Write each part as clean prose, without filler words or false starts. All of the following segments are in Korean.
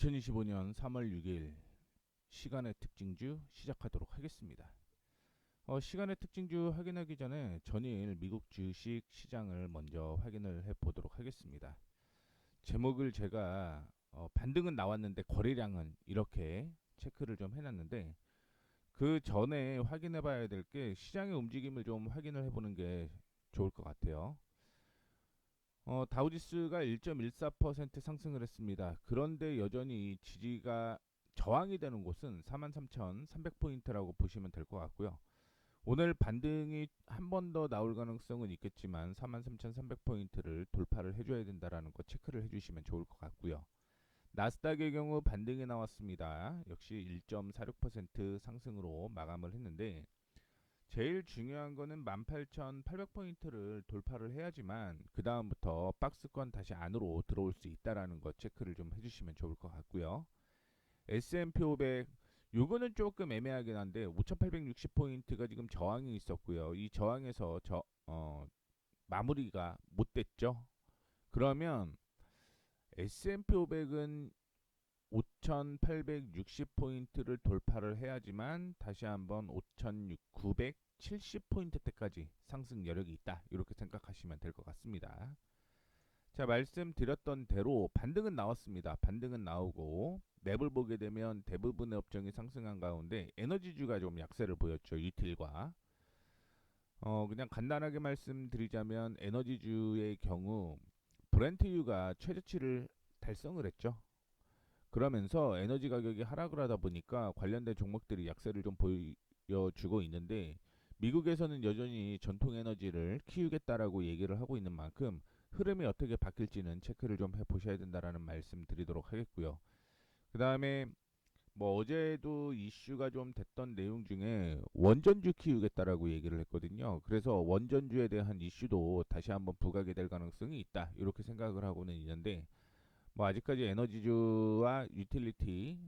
2025년 3월 6일 시간의 특징주 시작하도록 하겠습니다. 시간의 특징주 확인하기 전에 전일 미국 주식 시장을 먼저 확인을 해 보도록 하겠습니다. 제목을 제가 반등은 나왔는데 거래량은 이렇게 체크를 좀 해놨는데, 그 전에 확인해 봐야 될 게 시장의 움직임을 좀 확인을 해보는 게 좋을 것 같아요. 다우지수가 1.14% 상승을 했습니다. 그런데 여전히 지지가 저항이 되는 곳은 43,300포인트라고 보시면 될 것 같고요. 오늘 반등이 한 번 더 나올 가능성은 있겠지만 43,300포인트를 돌파를 해줘야 된다라는 거 체크를 해주시면 좋을 것 같고요. 나스닥의 경우 반등이 나왔습니다. 역시 1.46% 상승으로 마감을 했는데, 제일 중요한 거는 18,800포인트를 돌파를 해야지만 그 다음부터 박스권 다시 안으로 들어올 수 있다라는 거 체크를 좀 해주시면 좋을 것 같고요. S&P 500 요거는 조금 애매하긴 한데 5,860포인트가 지금 저항이 있었고요. 이 저항에서 마무리가 못 됐죠. 그러면 S&P 500은 5,860포인트를 돌파를 해야지만 다시 한번 5,970포인트대까지 상승 여력이 있다, 이렇게 생각하시면 될 것 같습니다. 자, 말씀드렸던 대로 반등은 나왔습니다. 반등은 나오고 맵을 보게 되면 대부분의 업종이 상승한 가운데 에너지주가 좀 약세를 보였죠. 유틸과 그냥 간단하게 말씀드리자면 에너지주의 경우 브렌트유가 최저치를 달성을 했죠. 그러면서 에너지 가격이 하락을 하다 보니까 관련된 종목들이 약세를 좀 보여주고 있는데, 미국에서는 여전히 전통 에너지를 키우겠다라고 얘기를 하고 있는 만큼 흐름이 어떻게 바뀔지는 체크를 좀 해보셔야 된다라는 말씀 드리도록 하겠고요. 그 다음에 뭐 어제도 이슈가 좀 됐던 내용 중에 원전주 키우겠다라고 얘기를 했거든요. 그래서 원전주에 대한 이슈도 다시 한번 부각이 될 가능성이 있다, 이렇게 생각을 하고는 있는데, 뭐 아직까지 에너지주와 유틸리티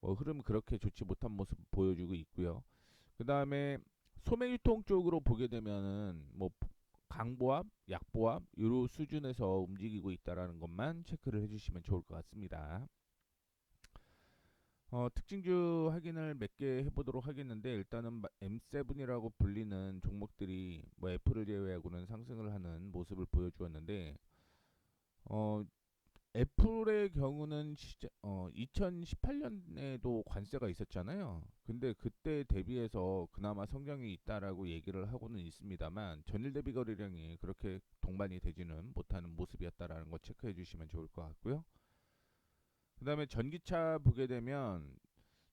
뭐 흐름 그렇게 좋지 못한 모습 보여주고 있고요. 그 다음에 소매유통 쪽으로 보게 되면은 뭐 강보합, 약보합 이런 수준에서 움직이고 있다라는 것만 체크를 해주시면 좋을 것 같습니다. 특징주 확인을 몇 개 해보도록 하겠는데, 일단은 M7이라고 불리는 종목들이 뭐 애플을 제외하고는 상승을 하는 모습을 보여주었는데, 애플의 경우는 2018년에도 관세가 있었잖아요. 근데 그때 대비해서 그나마 성장이 있다라고 얘기를 하고는 있습니다만 전일 대비 거래량이 그렇게 동반이 되지는 못하는 모습이었다라는 거 체크해 주시면 좋을 것 같고요. 그 다음에 전기차 보게 되면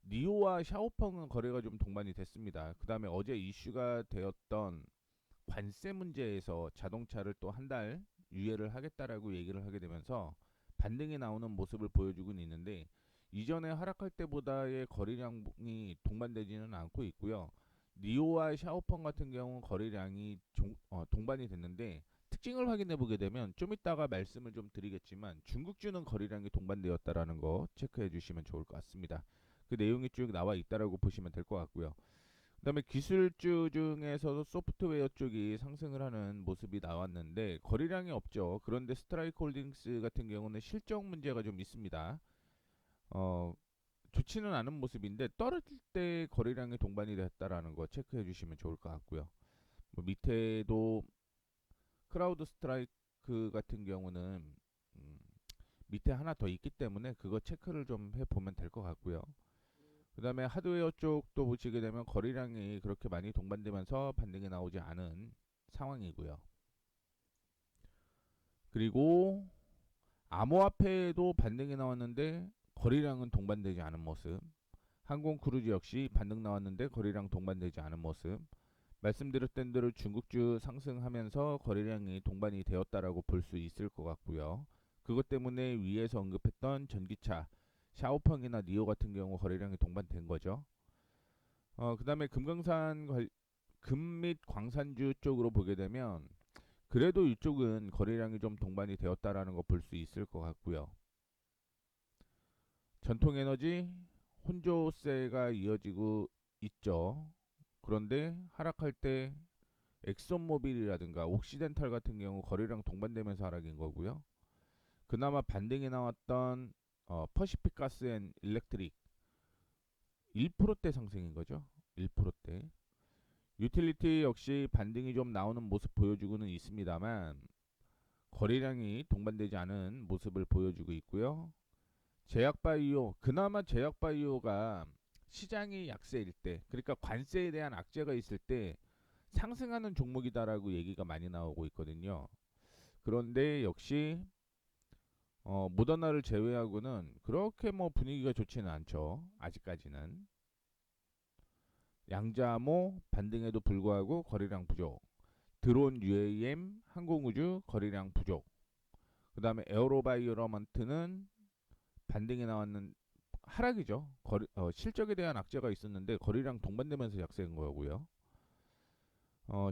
니오와 샤오펑은 거래가 좀 동반이 됐습니다. 그 다음에 어제 이슈가 되었던 관세 문제에서 자동차를 또 한 달 유예를 하겠다라고 얘기를 하게 되면서 반등이 나오는 모습을 보여주고는 있는데, 이전에 하락할 때보다의 거래량이 동반되지는 않고 있고요. 니오와 샤오펑 같은 경우 거래량이 동반이 됐는데, 특징을 확인해 보게 되면 좀 이따가 말씀을 좀 드리겠지만 중국주는 거래량이 동반되었다라는 거 체크해 주시면 좋을 것 같습니다. 그 내용이 쭉 나와 있다라고 보시면 될 것 같고요. 그다음에 기술주 중에서도 소프트웨어 쪽이 상승을 하는 모습이 나왔는데 거래량이 없죠. 그런데 스트라이크 홀딩스 같은 경우는 실적 문제가 좀 있습니다. 어, 좋지는 않은 모습인데 떨어질 때 거래량이 동반이 됐다라는 거 체크해 주시면 좋을 것 같고요. 뭐 밑에도 크라우드 스트라이크 같은 경우는 음, 밑에 하나 더 있기 때문에 그거 체크를 좀 해보면 될 것 같고요. 그 다음에 하드웨어 쪽도 보시게 되면 거래량이 그렇게 많이 동반되면서 반등이 나오지 않은 상황이고요. 그리고 암호화폐에도 반등이 나왔는데 거래량은 동반되지 않은 모습. 항공 크루즈 역시 반등 나왔는데 거래량 동반되지 않은 모습. 말씀드렸던 대로 중국주 상승하면서 거래량이 동반이 되었다라고 볼 수 있을 것 같고요. 그것 때문에 위에서 언급했던 전기차 샤오펑이나 니오 같은 경우 거래량이 동반된 거죠. 그다음에 금 및 광산주 쪽으로 보게 되면 그래도 이쪽은 거래량이 좀 동반이 되었다라는 거 볼 수 있을 것 같고요. 전통에너지 혼조세가 이어지고 있죠. 그런데 하락할 때 엑선모빌이라든가 옥시덴탈 같은 경우 거래량 동반되면서 하락인 거고요. 그나마 반등이 나왔던 퍼시픽 가스 앤 일렉트릭 1%대 상승인 거죠. 1%대. 유틸리티 역시 반등이 좀 나오는 모습 보여주고는 있습니다만 거래량이 동반되지 않은 모습을 보여주고 있고요. 제약바이오, 그나마 제약바이오가 시장이 약세일 때, 그러니까 관세에 대한 악재가 있을 때 상승하는 종목이다라고 얘기가 많이 나오고 있거든요. 그런데 역시 모더나를 제외하고는 그렇게 뭐 분위기가 좋지는 않죠. 아직까지는. 양자모 반등에도 불구하고 거래량 부족. 드론 UAM 항공우주 거래량 부족. 그 다음에 에어로바이오러먼트는 반등이 나왔는 하락이죠. 실적에 대한 악재가 있었는데 거래량 동반되면서 약세인 거고요.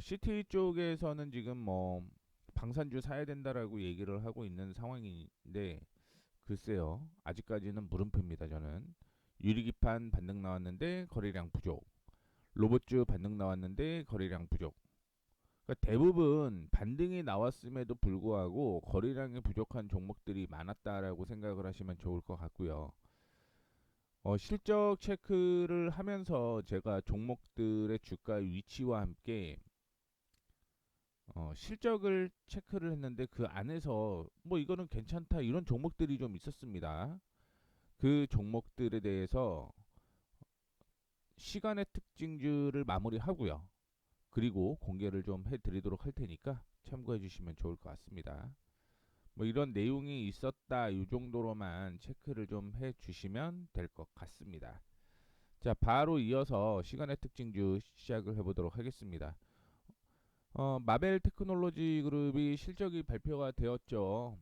CT 쪽에서는 지금 뭐 방산주 사야 된다라고 얘기를 하고 있는 상황인데 글쎄요. 아직까지는 물음표입니다. 저는 유리기판 반등 나왔는데 거래량 부족. 로봇주 반등 나왔는데 거래량 부족. 그러니까 대부분 반등이 나왔음에도 불구하고 거래량이 부족한 종목들이 많았다라고 생각을 하시면 좋을 것 같고요. 실적 체크를 하면서 제가 종목들의 주가 위치와 함께 실적을 체크를 했는데 그 안에서 뭐 이거는 괜찮다 이런 종목들이 좀 있었습니다. 그 종목들에 대해서 시간의 특징주를 마무리하고요. 그리고 공개를 좀 해드리도록 할 테니까 참고해 주시면 좋을 것 같습니다. 뭐 이런 내용이 있었다 이 정도로만 체크를 좀 해주시면 될 것 같습니다. 자, 바로 이어서 시간의 특징주 시작을 해보도록 하겠습니다. 마벨 테크놀로지 그룹이 실적이 발표가 되었죠.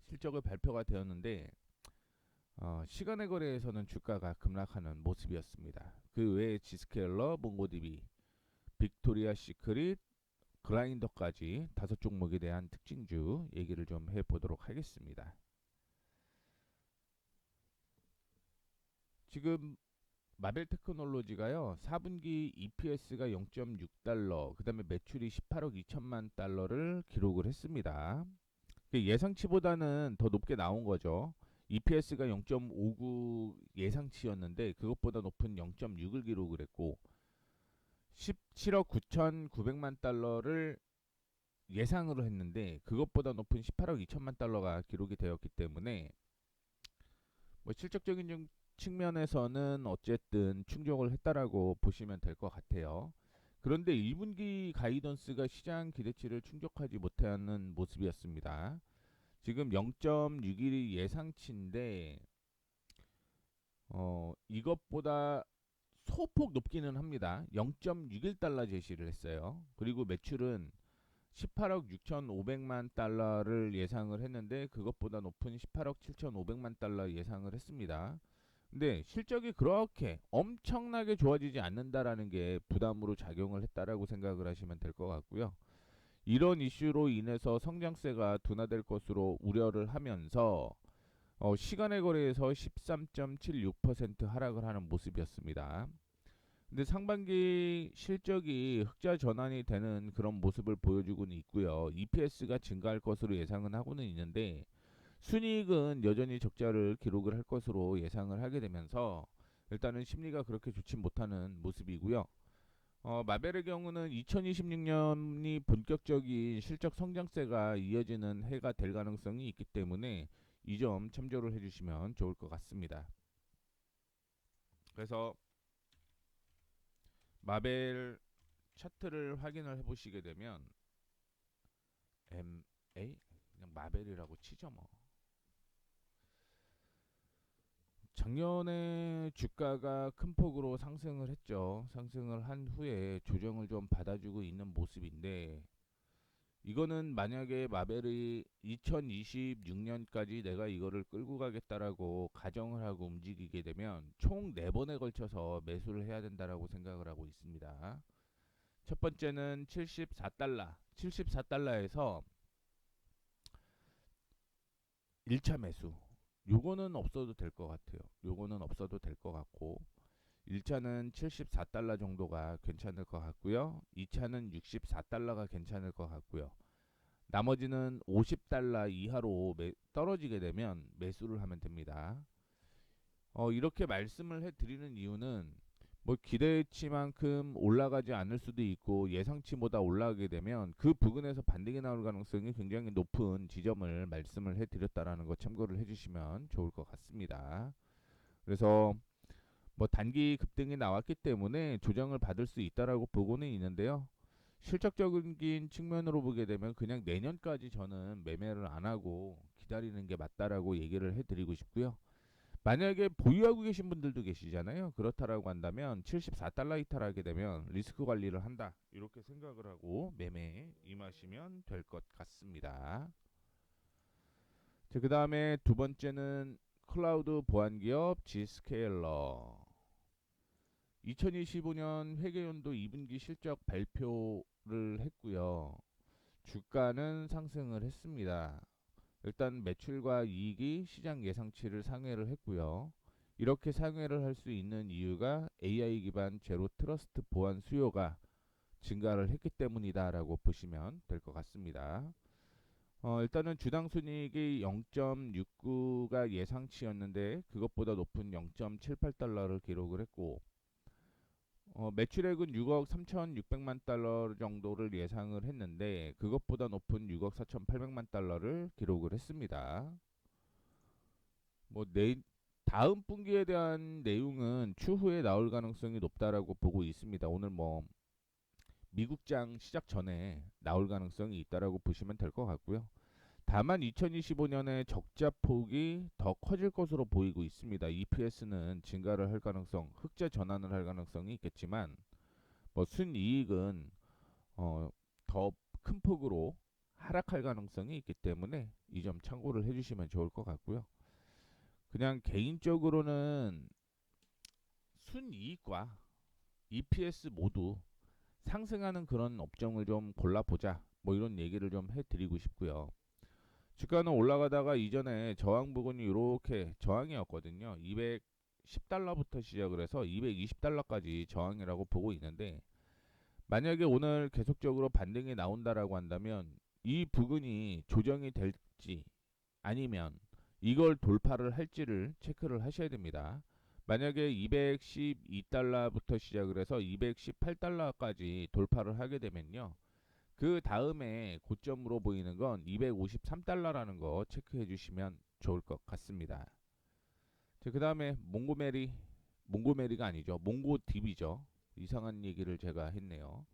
실적을 발표가 되었는데 시간의 거래에서는 주가가 급락하는 모습이었습니다. 그 외에 지스케일러, 몽고디비, 빅토리아 시크릿, 그라인더까지 다섯 종목에 대한 특징주 얘기를 좀 해보도록 하겠습니다. 지금 마벨 테크놀로지가요 4분기 EPS가 0.6달러, 그 다음에 매출이 18억 2천만 달러를 기록을 했습니다. 예상치보다는 더 높게 나온 거죠. EPS가 0.59 예상치였는데 그것보다 높은 0.6을 기록을 했고 17억 9,900만 달러를 예상으로 했는데 그것보다 높은 18억 2천만 달러가 기록이 되었기 때문에 뭐 실적적인 측면에서는 어쨌든 충족을 했다라고 보시면 될 것 같아요. 그런데 1분기 가이던스가 시장 기대치를 충족하지 못하는 모습이었습니다. 지금 0.61이 예상치인데 이것보다 소폭 높기는 합니다. 0.61달러 제시를 했어요. 그리고 매출은 18억 6,500만 달러를 예상을 했는데 그것보다 높은 18억 7,500만 달러 예상을 했습니다. 근데 실적이 그렇게 엄청나게 좋아지지 않는다라는 게 부담으로 작용을 했다라고 생각을 하시면 될 것 같고요. 이런 이슈로 인해서 성장세가 둔화될 것으로 우려를 하면서 시간의 거래에서 13.76% 하락을 하는 모습이었습니다. 근데 상반기 실적이 흑자 전환이 되는 그런 모습을 보여주고는 있고요. EPS가 증가할 것으로 예상은 하고는 있는데 순이익은 여전히 적자를 기록을 할 것으로 예상을 하게 되면서 일단은 심리가 그렇게 좋지 못하는 모습이고요. 마벨의 경우는 2026년이 본격적인 실적 성장세가 이어지는 해가 될 가능성이 있기 때문에 이 점 참조를 해주시면 좋을 것 같습니다. 그래서 마벨 차트를 확인을 해보시게 되면 MA 그냥 마벨이라고 치죠 뭐. 작년에 주가가 큰 폭으로 상승을 했죠. 상승을 한 후에 조정을 좀 받아주고 있는 모습인데 이거는 만약에 마벨이 2026년까지 내가 이거를 끌고 가겠다라고 가정을 하고 움직이게 되면 총 4번에 걸쳐서 매수를 해야 된다라고 생각을 하고 있습니다. 첫 번째는 74달러, 74달러에서 1차 매수. 요거는 없어도 될 것 같아요. 요거는 없어도 될 것 같고 1차는 74달러 정도가 괜찮을 것 같고요. 2차는 64달러가 괜찮을 것 같고요. 나머지는 50달러 이하로 떨어지게 되면 매수를 하면 됩니다. 이렇게 말씀을 해드리는 이유는 뭐 기대치만큼 올라가지 않을 수도 있고 예상치보다 올라가게 되면 그 부근에서 반등이 나올 가능성이 굉장히 높은 지점을 말씀을 해드렸다라는 거 참고를 해주시면 좋을 것 같습니다. 그래서 뭐 단기 급등이 나왔기 때문에 조정을 받을 수 있다라고 보고는 있는데요. 실적적인 측면으로 보게 되면 그냥 내년까지 저는 매매를 안 하고 기다리는 게 맞다라고 얘기를 해드리고 싶고요. 만약에 보유하고 계신 분들도 계시잖아요. 그렇다라고 한다면 74달러 이탈하게 되면 리스크 관리를 한다. 이렇게 생각을 하고 매매에 임하시면 될 것 같습니다. 자, 그 다음에 두 번째는 클라우드 보안 기업 G스케일러. 2025년 회계연도 2분기 실적 발표를 했고요. 주가는 상승을 했습니다. 일단 매출과 이익이 시장 예상치를 상회를 했고요. 이렇게 상회를 할 수 있는 이유가 AI 기반 제로 트러스트 보안 수요가 증가를 했기 때문이다라고 보시면 될 것 같습니다. 일단은 주당 순이익이 0.69가 예상치였는데 그것보다 높은 0.78달러를 기록을 했고 매출액은 6억 3,600만 달러 정도를 예상을 했는데 그것보다 높은 6억 4,800만 달러를 기록을 했습니다. 뭐 다음 분기에 대한 내용은 추후에 나올 가능성이 높다라고 보고 있습니다. 오늘 뭐 미국장 시작 전에 나올 가능성이 있다라고 보시면 될 것 같고요. 다만 2025년에 적자 폭이 더 커질 것으로 보이고 있습니다. EPS는 증가를 할 가능성, 흑자 전환을 할 가능성이 있겠지만 뭐 순이익은 더 큰 폭으로 하락할 가능성이 있기 때문에 이 점 참고를 해주시면 좋을 것 같고요. 그냥 개인적으로는 순이익과 EPS 모두 상승하는 그런 업종을 좀 골라보자. 뭐 이런 얘기를 좀 해드리고 싶고요. 주가는 올라가다가 이전에 저항 부근이 이렇게 저항이었거든요. 210달러부터 시작을 해서 220달러까지 저항이라고 보고 있는데 만약에 오늘 계속적으로 반등이 나온다라고 한다면 이 부근이 조정이 될지 아니면 이걸 돌파를 할지를 체크를 하셔야 됩니다. 만약에 212달러부터 시작을 해서 218달러까지 돌파를 하게 되면요. 그 다음에 고점으로 보이는 건 253달러라는 거 체크해 주시면 좋을 것 같습니다. 그 다음에 몽고메리가 아니죠. 몽고딥이죠. 이상한 얘기를 제가 했네요.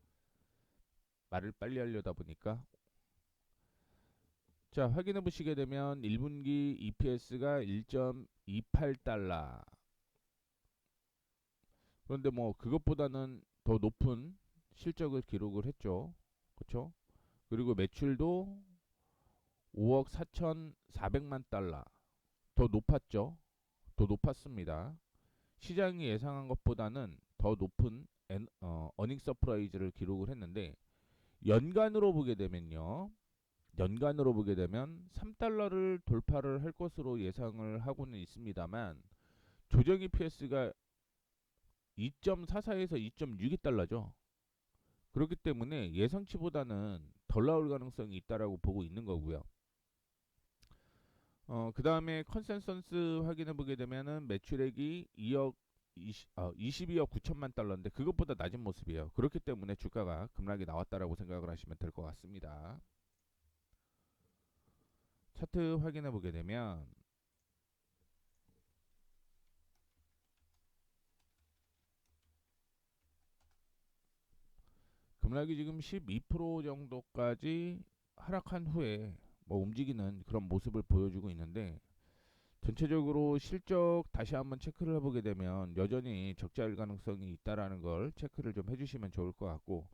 말을 빨리 하려다 보니까. 자, 확인해 보시게 되면 1분기 EPS가 1.28달러. 그런데 뭐 그것보다는 더 높은 실적을 기록을 했죠. 그렇죠? 그리고 매출도 5억 4,400만 달러. 더 높았죠. 더 높았습니다. 시장이 예상한 것보다는 더 높은 어닝 서프라이즈를 기록을 했는데 연간으로 보게 되면요. 연간으로 보게 되면 3달러를 돌파를 할 것으로 예상을 하고는 있습니다만 조정 EPS가 2.44에서 2.62달러죠. 그렇기 때문에 예상치보다는 덜 나올 가능성이 있다라고 보고 있는 거고요. 그 다음에 컨센서스 확인해 보게 되면은 매출액이 22억 9천만 달러인데 그것보다 낮은 모습이에요. 그렇기 때문에 주가가 급락이 나왔다라고 생각을 하시면 될 것 같습니다. 차트 확인해 보게 되면 급락이 지금 12% 정도까지 하락한 후에 뭐 움직이는 그런 모습을 보여주고 있는데 전체적으로 실적 다시 한번 체크를 해보게 되면 여전히 적자일 가능성이 있다라는 걸 체크를 좀 해주시면 좋을 것 같고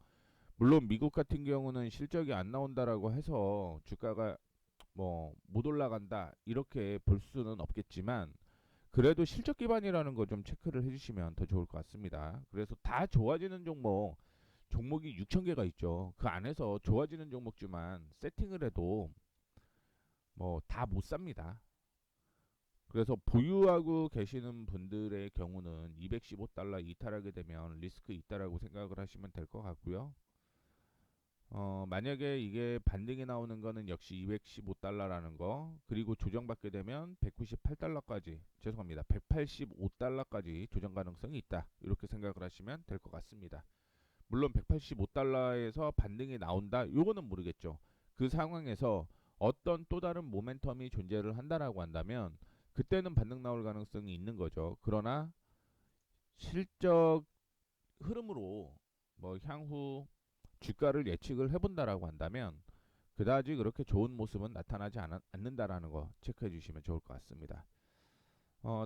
물론 미국 같은 경우는 실적이 안 나온다라고 해서 주가가 뭐 못 올라간다 이렇게 볼 수는 없겠지만 그래도 실적 기반이라는 거 좀 체크를 해주시면 더 좋을 것 같습니다. 그래서 다 좋아지는 종목이 6천 개가 있죠. 그 안에서 좋아지는 종목주만 세팅을 해도 뭐 다 못 삽니다. 그래서 보유하고 계시는 분들의 경우는 215달러 이탈하게 되면 리스크 있다라고 생각을 하시면 될 것 같고요. 만약에 이게 반등이 나오는 거는 역시 215달러라는 거, 그리고 조정받게 되면 198달러까지, 죄송합니다. 185달러까지 조정 가능성이 있다. 이렇게 생각을 하시면 될 것 같습니다. 물론 185달러에서 반등이 나온다. 요거는 모르겠죠. 그 상황에서 어떤 또 다른 모멘텀이 존재를 한다라고 한다면 그때는 반등 나올 가능성이 있는 거죠. 그러나 실적 흐름으로 뭐 향후 주가를 예측을 해본다라고 한다면 그다지 그렇게 좋은 모습은 나타나지 않는다라는 거 체크해 주시면 좋을 것 같습니다.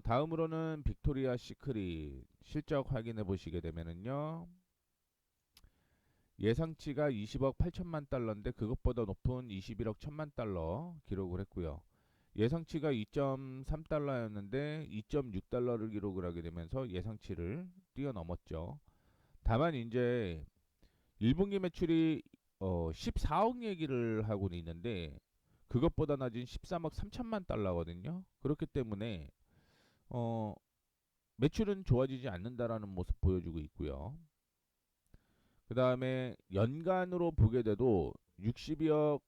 다음으로는 빅토리아 시크릿 실적 확인해 보시게 되면은요. 예상치가 20억 8천만 달러인데 그것보다 높은 21억 1천만 달러 기록을 했고요. 예상치가 2.3달러였는데 2.6달러를 기록을 하게 되면서 예상치를 뛰어넘었죠. 다만 이제 1분기 매출이 14억 얘기를 하고 있는데 그것보다 낮은 13억 3천만 달러거든요. 그렇기 때문에 어, 매출은 좋아지지 않는다라는 모습 보여주고 있고요. 그 다음에 연간으로 보게 돼도 62억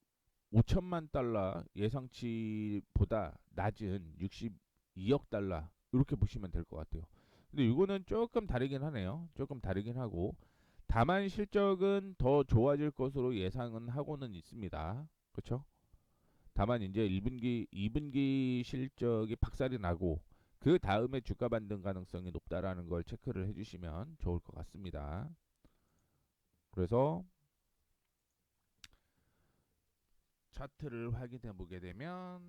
5천만 달러 예상치보다 낮은 62억 달러 이렇게 보시면 될 것 같아요. 근데 이거는 조금 다르긴 하네요. 조금 다르긴 하고 다만 실적은 더 좋아질 것으로 예상은 하고는 있습니다. 그렇죠? 다만 이제 1분기, 2분기 실적이 박살이 나고 그 다음에 주가 반등 가능성이 높다라는 걸 체크를 해주시면 좋을 것 같습니다. 그래서 차트를 확인해 보게 되면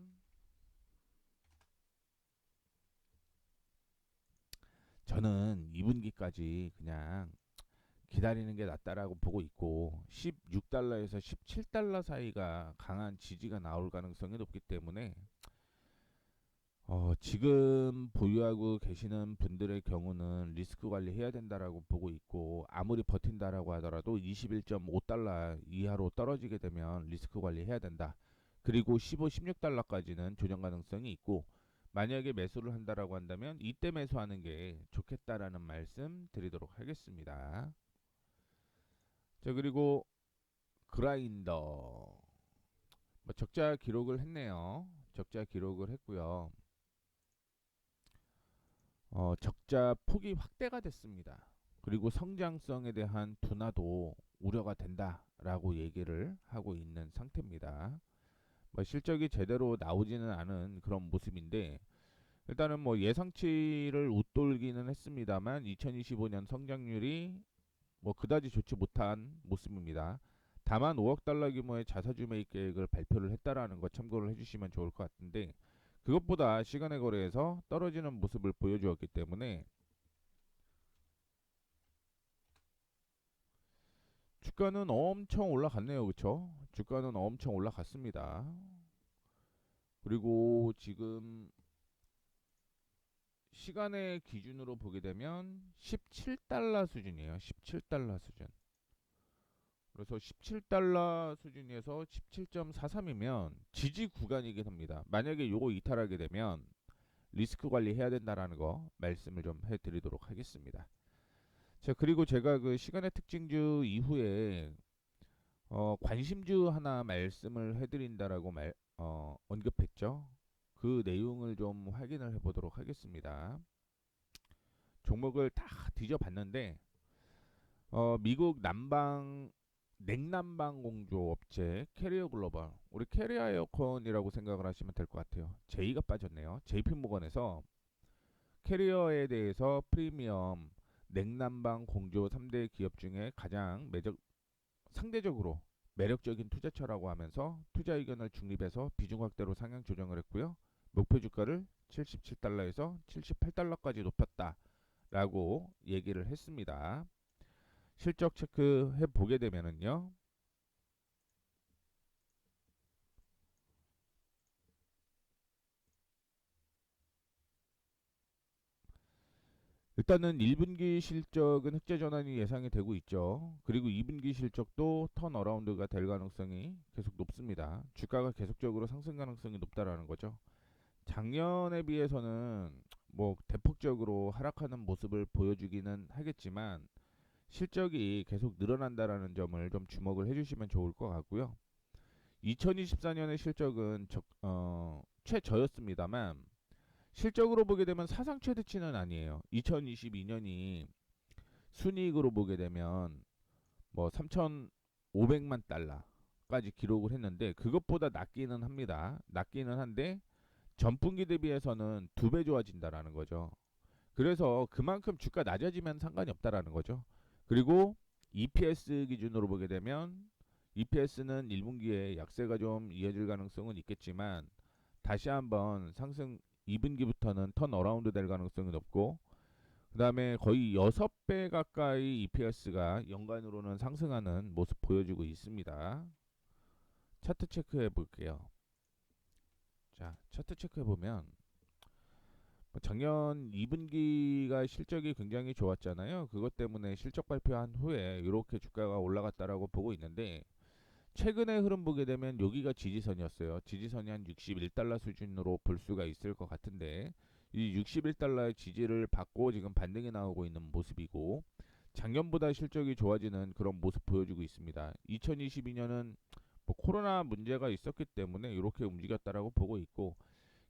저는 2분기까지 그냥 기다리는 게 낫다라고 보고 있고 16달러에서 17달러 사이가 강한 지지가 나올 가능성이 높기 때문에 지금 보유하고 계시는 분들의 경우는 리스크 관리해야 된다라고 보고 있고 아무리 버틴다라고 하더라도 21.5달러 이하로 떨어지게 되면 리스크 관리해야 된다. 그리고 15, 16달러까지는 조정 가능성이 있고 만약에 매수를 한다라고 한다면 이때 매수하는 게 좋겠다라는 말씀 드리도록 하겠습니다. 자, 그리고 그라인더 뭐 적자 기록을 했네요. 적자 기록을 했고요. 적자 폭이 확대가 됐습니다. 그리고 성장성에 대한 둔화도 우려가 된다라고 얘기를 하고 있는 상태입니다. 뭐 실적이 제대로 나오지는 않은 그런 모습인데 일단은 뭐 예상치를 웃돌기는 했습니다만 2025년 성장률이 뭐 그다지 좋지 못한 모습입니다. 다만 5억 달러 규모의 자사주 매입 계획을 발표를 했다라는 거 참고를 해주시면 좋을 것 같은데 그것보다 시간의 거래에서 떨어지는 모습을 보여주었기 때문에 주가는 엄청 올라갔네요. 그쵸? 주가는 엄청 올라갔습니다. 그리고 지금 시간의 기준으로 보게 되면 17달러 수준이에요. 17달러 수준. 그래서 17달러 수준에서 17.43이면 지지 구간이긴 합니다. 만약에 요거 이탈하게 되면 리스크 관리해야 된다라는 거 말씀을 좀 해드리도록 하겠습니다. 자, 그리고 제가 그 시간의 특징주 이후에 관심주 하나 말씀을 해드린다라고 언급했죠. 그 내용을 좀 확인을 해보도록 하겠습니다. 종목을 다 뒤져봤는데 미국 냉난방 공조 업체 캐리어 글로벌 우리 캐리어 에어컨이라고 생각을 하시면 될 것 같아요. 제이가 빠졌네요. JP모건에서 캐리어에 대해서 프리미엄 냉난방 공조 3대 기업 중에 가장 상대적으로 매력적인 투자처라고 하면서 투자 의견을 중립해서 비중 확대로 상향 조정을 했고요. 목표 주가를 77달러에서 78달러까지 높였다라고 얘기를 했습니다. 실적 체크해 보게 되면은요. 일단은 1분기 실적은 흑자 전환이 예상이 되고 있죠. 그리고 2분기 실적도 턴어라운드가 될 가능성이 계속 높습니다. 주가가 계속적으로 상승 가능성이 높다라는 거죠. 작년에 비해서는 뭐 대폭적으로 하락하는 모습을 보여주기는 하겠지만 실적이 계속 늘어난다라는 점을 좀 주목을 해주시면 좋을 것 같고요. 2024년의 실적은 최저였습니다만 실적으로 보게 되면 사상 최대치는 아니에요. 2022년이 순이익으로 보게 되면 뭐 3,500만 달러까지 기록을 했는데 그것보다 낮기는 합니다. 낮기는 한데 전분기 대비해서는 2배 좋아진다라는 거죠. 그래서 그만큼 주가 낮아지면 상관이 없다라는 거죠. 그리고 EPS 기준으로 보게 되면 EPS는 1분기에 약세가 좀 이어질 가능성은 있겠지만 다시 한번 상승 2분기부터는 턴 어라운드 될 가능성이 높고 그 다음에 거의 6배 가까이 EPS가 연간으로는 상승하는 모습 보여주고 있습니다. 차트 체크해 볼게요. 자, 차트 체크해 보면 작년 2분기가 실적이 굉장히 좋았잖아요. 그것 때문에 실적 발표한 후에 이렇게 주가가 올라갔다라고 보고 있는데 최근의 흐름 보게 되면 여기가 지지선이었어요. 지지선이 한 61달러 수준으로 볼 수가 있을 것 같은데 이 61달러의 지지를 받고 지금 반등이 나오고 있는 모습이고 작년보다 실적이 좋아지는 그런 모습 보여주고 있습니다. 2022년은 뭐 코로나 문제가 있었기 때문에 이렇게 움직였다라고 보고 있고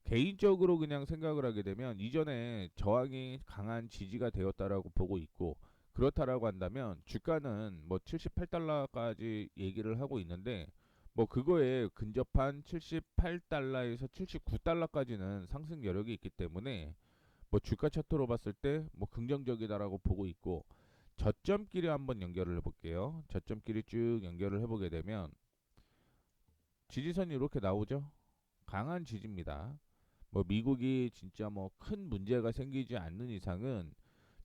개인적으로 그냥 생각을 하게 되면 이전에 저항이 강한 지지가 되었다라고 보고 있고 그렇다라고 한다면 주가는 뭐 78달러까지 얘기를 하고 있는데 뭐 그거에 근접한 78달러에서 79달러까지는 상승 여력이 있기 때문에 뭐 주가 차트로 봤을 때 뭐 긍정적이다라고 보고 있고 저점끼리 한번 연결을 해볼게요. 저점끼리 쭉 연결을 해보게 되면 지지선이 이렇게 나오죠. 강한 지지입니다. 뭐 미국이 진짜 뭐 큰 문제가 생기지 않는 이상은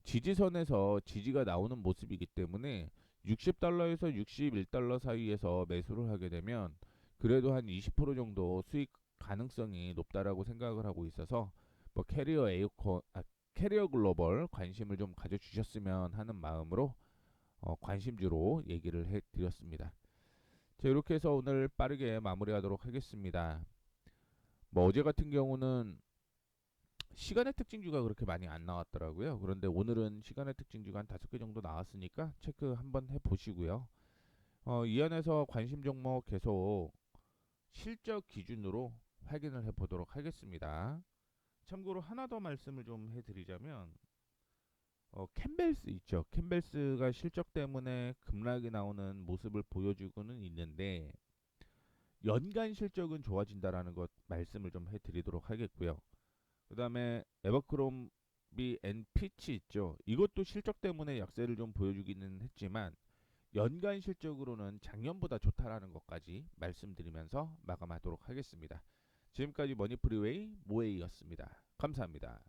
지지선에서 지지가 나오는 모습이기 때문에 60달러에서 61달러 사이에서 매수를 하게 되면 그래도 한 20% 정도 수익 가능성이 높다라고 생각을 하고 있어서 뭐 캐리어 글로벌 관심을 좀 가져주셨으면 하는 마음으로 관심주로 얘기를 해드렸습니다. 자, 이렇게 해서 오늘 빠르게 마무리하도록 하겠습니다. 뭐 어제 같은 경우는 시간의 특징주가 그렇게 많이 안 나왔더라고요. 그런데 오늘은 시간의 특징주가 한 5개 정도 나왔으니까 체크 한번 해보시고요. 이 안에서 관심 종목 계속 실적 기준으로 확인을 해보도록 하겠습니다. 참고로 하나 더 말씀을 좀 해드리자면 캠벨스 있죠. 캠벨스가 실적 때문에 급락이 나오는 모습을 보여주고는 있는데 연간 실적은 좋아진다라는 것 말씀을 좀 해드리도록 하겠고요. 그 다음에 에버크롬비 앤 피치 있죠. 이것도 실적 때문에 약세를 좀 보여주기는 했지만 연간 실적으로는 작년보다 좋다라는 것까지 말씀드리면서 마감하도록 하겠습니다. 지금까지 머니프리웨이 모에이였습니다. 감사합니다.